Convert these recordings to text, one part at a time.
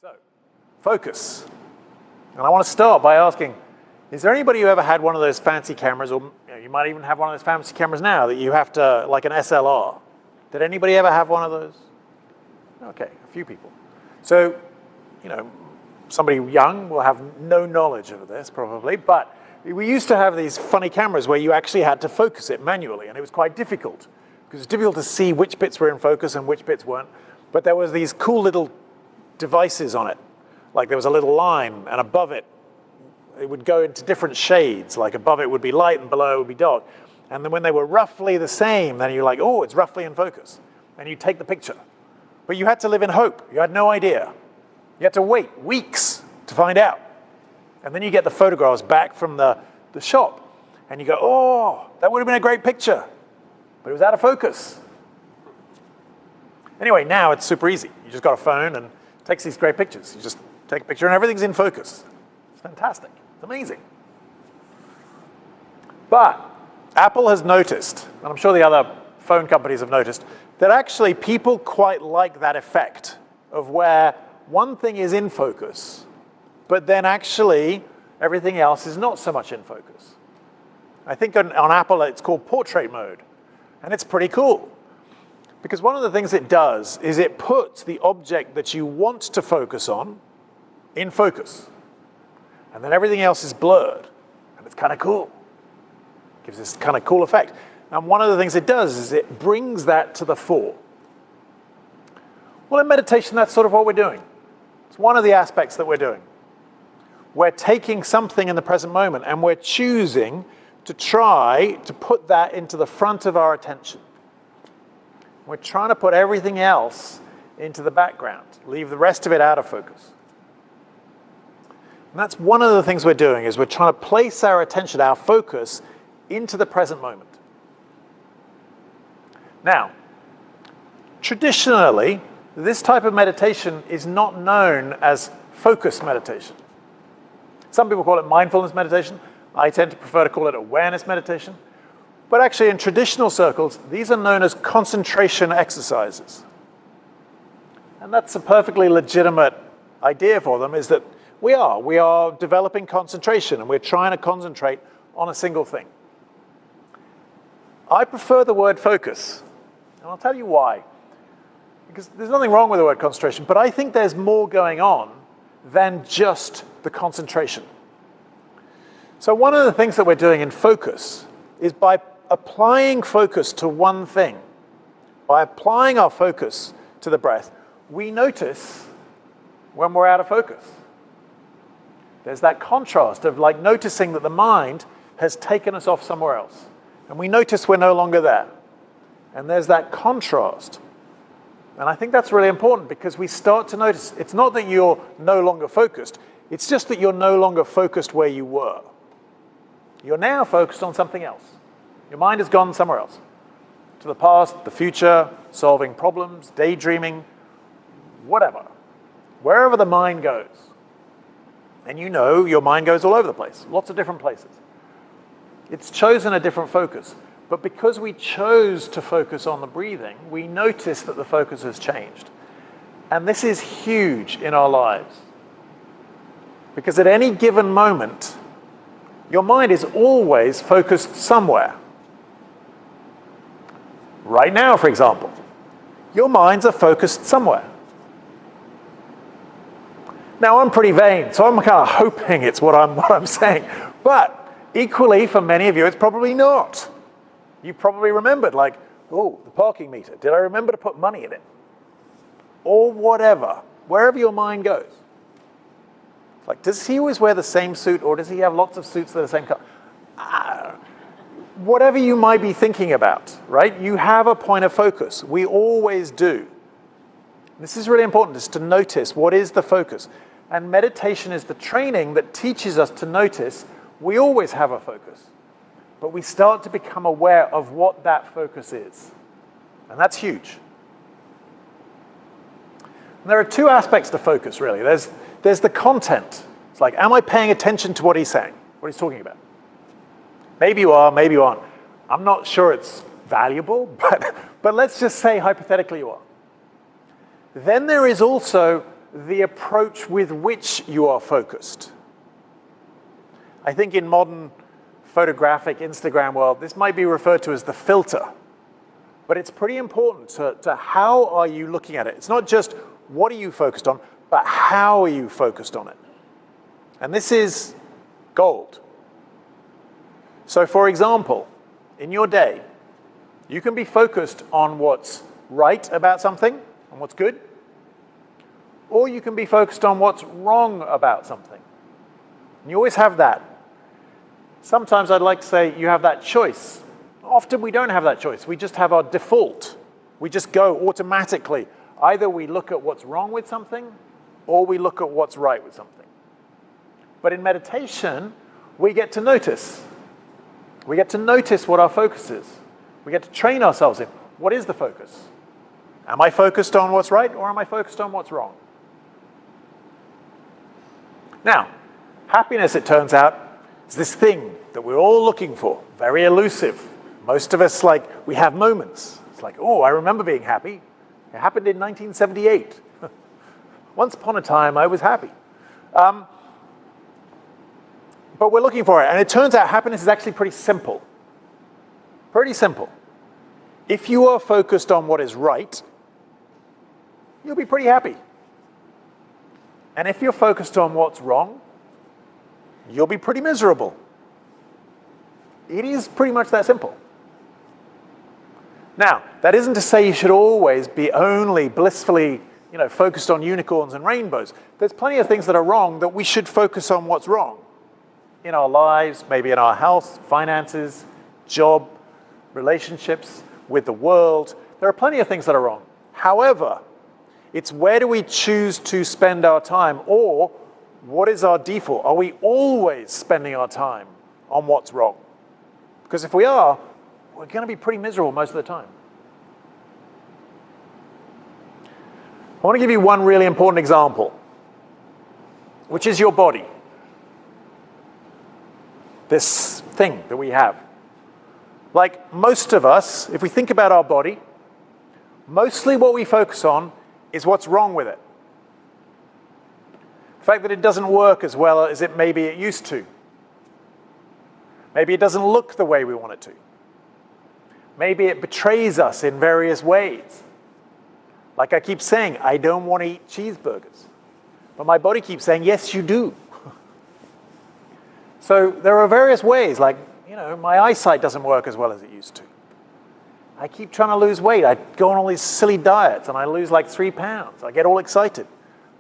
So, focus. And I want to start by asking, is there anybody who ever had one of those fancy cameras, or you might even have one of those fancy cameras now that you have to, like an SLR. Did anybody ever have one of those? Okay, a few people. So, somebody young will have no knowledge of this probably, but we used to have these funny cameras where you actually had to focus it manually, and it was quite difficult because it's difficult to see which bits were in focus and which bits weren't. But there was these cool little devices on it. Like there was a little line, and above it, it would go into different shades. Like above it would be light and below it would be dark. And then when they were roughly the same, then you're like, oh, it's roughly in focus. And you take the picture. But you had to live in hope. You had no idea. You had to wait weeks to find out. And then you get the photographs back from the shop. And you go, oh, that would have been a great picture. But it was out of focus. Anyway, now it's super easy. You just got a phone and it takes these great pictures. You just take a picture and everything's in focus. It's fantastic. It's amazing. But Apple has noticed, and I'm sure the other phone companies have noticed, that actually people quite like that effect of where one thing is in focus, but then actually everything else is not so much in focus. I think on Apple it's called portrait mode, and it's pretty cool. Because one of the things it does is it puts the object that you want to focus on in focus. And then everything else is blurred, and it's kind of cool. It gives this kind of cool effect. And one of the things it does is it brings that to the fore. Well, in meditation, that's sort of what we're doing. It's one of the aspects that we're doing. We're taking something in the present moment, and we're choosing to try to put that into the front of our attention. We're trying to put everything else into the background, leave the rest of it out of focus. And that's one of the things we're doing, is we're trying to place our attention, our focus, into the present moment. Now, traditionally, this type of meditation is not known as focus meditation. Some people call it mindfulness meditation. I tend to prefer to call it awareness meditation. But actually, in traditional circles, these are known as concentration exercises. And that's a perfectly legitimate idea for them, is that we are developing concentration, and we're trying to concentrate on a single thing. I prefer the word focus, and I'll tell you why. Because there's nothing wrong with the word concentration, but I think there's more going on than just the concentration. So one of the things that we're doing in focus is by applying focus to one thing, by applying our focus to the breath, we notice when we're out of focus. There's that contrast of like noticing that the mind has taken us off somewhere else. And we notice we're no longer there. And there's that contrast. And I think that's really important because we start to notice it's not that you're no longer focused, it's just that you're no longer focused where you were. You're now focused on something else. Your mind has gone somewhere else. To the past, the future, solving problems, daydreaming, whatever. Wherever the mind goes. And you know your mind goes all over the place, lots of different places. It's chosen a different focus. But because we chose to focus on the breathing, we notice that the focus has changed. And this is huge in our lives. Because at any given moment, your mind is always focused somewhere. Right now, for example, your minds are focused somewhere. Now, I'm pretty vain, so I'm kind of hoping it's what I'm saying. But equally, for many of you, it's probably not. You probably remembered, like, oh, the parking meter. Did I remember to put money in it? Or whatever, wherever your mind goes. Like, does he always wear the same suit, or does he have lots of suits that are the same color? Whatever you might be thinking about, right? You have a point of focus. We always do. This is really important, is to notice what is the focus. And meditation is the training that teaches us to notice we always have a focus. But we start to become aware of what that focus is. And that's huge. And there are two aspects to focus, really. There's the content. It's like, am I paying attention to what he's saying, what he's talking about? Maybe you are, maybe you aren't. I'm not sure it's valuable, but let's just say hypothetically you are. Then there is also the approach with which you are focused. I think in modern photographic Instagram world, this might be referred to as the filter. But it's pretty important to how are you looking at it. It's not just what are you focused on, but how are you focused on it. And this is gold. So for example, in your day, you can be focused on what's right about something and what's good, or you can be focused on what's wrong about something. And you always have that. Sometimes I'd like to say you have that choice. Often we don't have that choice. We just have our default. We just go automatically. Either we look at what's wrong with something, or we look at what's right with something. But in meditation, we get to notice. We get to notice what our focus is. We get to train ourselves in what is the focus. Am I focused on what's right, or am I focused on what's wrong? Now, happiness, it turns out, is this thing that we're all looking for, very elusive. Most of us, we have moments. It's like, oh, I remember being happy. It happened in 1978. Once upon a time, I was happy. But we're looking for it. And it turns out happiness is actually pretty simple. Pretty simple. If you are focused on what is right, you'll be pretty happy. And if you're focused on what's wrong, you'll be pretty miserable. It is pretty much that simple. Now, that isn't to say you should always be only blissfully, focused on unicorns and rainbows. There's plenty of things that are wrong that we should focus on what's wrong. In our lives, maybe in our health, finances, job, relationships, with the world. There are plenty of things that are wrong. However, it's where do we choose to spend our time, or what is our default? Are we always spending our time on what's wrong? Because if we are, we're going to be pretty miserable most of the time. I want to give you one really important example, which is your body. This thing that we have. Like most of us, if we think about our body, mostly what we focus on is what's wrong with it. The fact that it doesn't work as well as maybe it used to. Maybe it doesn't look the way we want it to. Maybe it betrays us in various ways. Like I keep saying, I don't want to eat cheeseburgers. But my body keeps saying, yes, you do. So there are various ways, like, my eyesight doesn't work as well as it used to. I keep trying to lose weight. I go on all these silly diets, and I lose 3 pounds. I get all excited.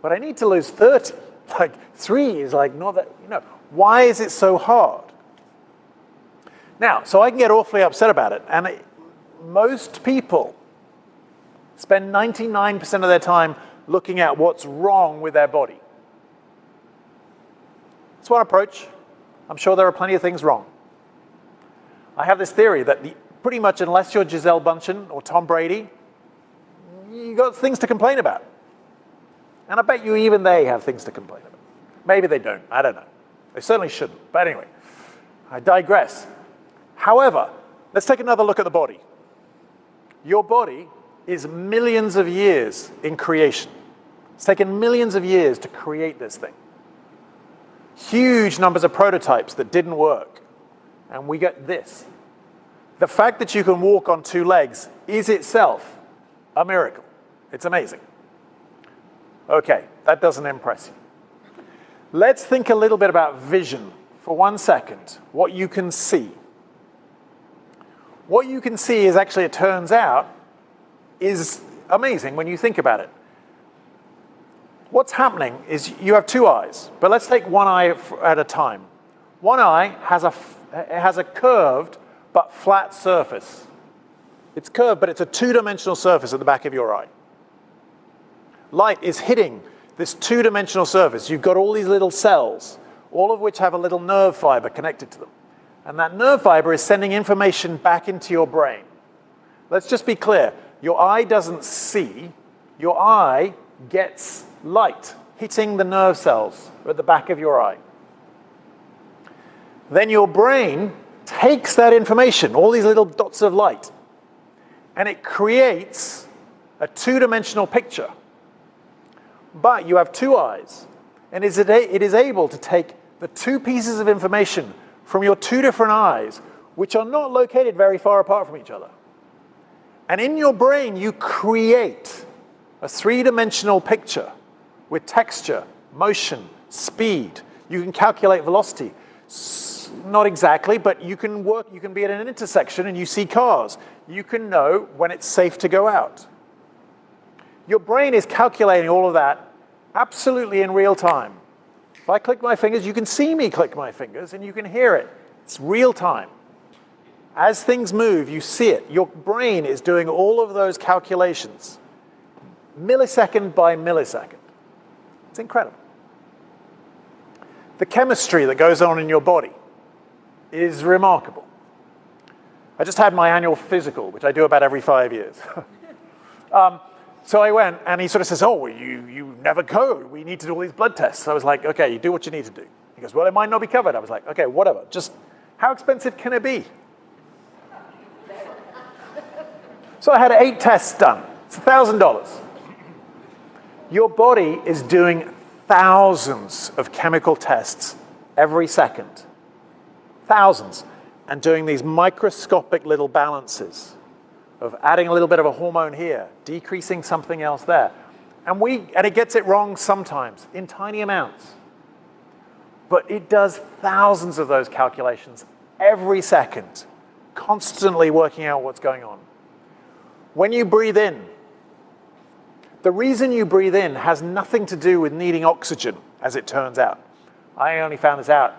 But I need to lose 30. 3 is not that, Why is it so hard? Now, so I can get awfully upset about it. And most people spend 99% of their time looking at what's wrong with their body. That's one approach. I'm sure there are plenty of things wrong. I have this theory that pretty much unless you're Gisele Bündchen or Tom Brady, you got things to complain about. And I bet you even they have things to complain about. Maybe they don't. I don't know. They certainly shouldn't. But anyway, I digress. However, let's take another look at the body. Your body is millions of years in creation. It's taken millions of years to create this thing. Huge numbers of prototypes that didn't work. And we get this. The fact that you can walk on 2 legs is itself a miracle. It's amazing. Okay, that doesn't impress you. Let's think a little bit about vision for 1 second. What you can see. What you can see is actually, it turns out, is amazing when you think about it. What's happening is you have 2 eyes, but let's take one eye at a time. One eye has a curved but flat surface. It's curved, but it's a 2-dimensional surface at the back of your eye. Light is hitting this 2-dimensional surface. You've got all these little cells, all of which have a little nerve fiber connected to them. And that nerve fiber is sending information back into your brain. Let's just be clear. Your eye doesn't see. Your eye gets light hitting the nerve cells at the back of your eye. Then your brain takes that information, all these little dots of light, and it creates a 2-dimensional picture. But you have two eyes, and it is able to take the two pieces of information from your two different eyes, which are not located very far apart from each other. And in your brain, you create a three-dimensional picture with texture, motion, speed. You can calculate velocity. Not exactly, but you can be at an intersection and you see cars. You can know when it's safe to go out. Your brain is calculating all of that absolutely in real time. If I click my fingers, you can see me click my fingers and you can hear it. It's real time. As things move, you see it. Your brain is doing all of those calculations, millisecond by millisecond. It's incredible. The chemistry that goes on in your body is remarkable. I just had my annual physical, which I do about every 5 years. So I went, and he sort of says, oh, you never go. We need to do all these blood tests. So I was like, okay, you do what you need to do. He goes, well, it might not be covered. I was like, okay, whatever. Just how expensive can it be? So I had 8 tests done. It's $1,000. Your body is doing thousands of chemical tests every second. Thousands. And doing these microscopic little balances of adding a little bit of a hormone here, decreasing something else there. And it gets it wrong sometimes, in tiny amounts. But it does thousands of those calculations every second, constantly working out what's going on. When you breathe in, the reason you breathe in has nothing to do with needing oxygen, as it turns out. I only found this out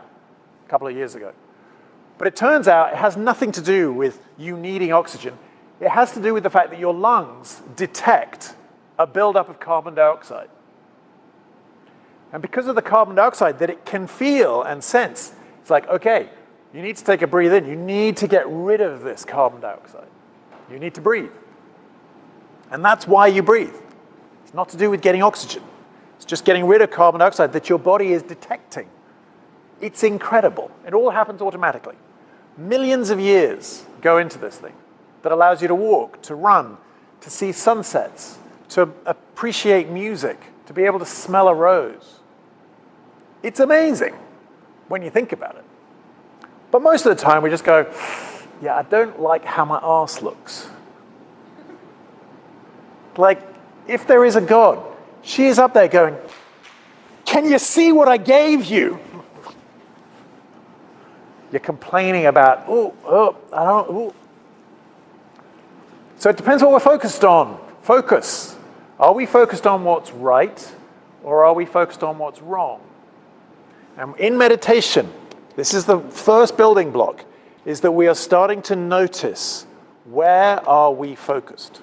a couple of years ago. But it turns out it has nothing to do with you needing oxygen. It has to do with the fact that your lungs detect a buildup of carbon dioxide. And because of the carbon dioxide that it can feel and sense, it's like, okay, you need to take a breathe in. You need to get rid of this carbon dioxide. You need to breathe. And that's why you breathe. It's not to do with getting oxygen. It's just getting rid of carbon dioxide that your body is detecting. It's incredible. It all happens automatically. Millions of years go into this thing that allows you to walk, to run, to see sunsets, to appreciate music, to be able to smell a rose. It's amazing when you think about it. But most of the time we just go, yeah, I don't like how my arse looks. Like, if there is a God, she is up there going, can you see what I gave you? You're complaining about, I don't. So it depends what we're focused on. Focus. Are we focused on what's right, or are we focused on what's wrong? And in meditation, this is the first building block, is that we are starting to notice, where are we focused?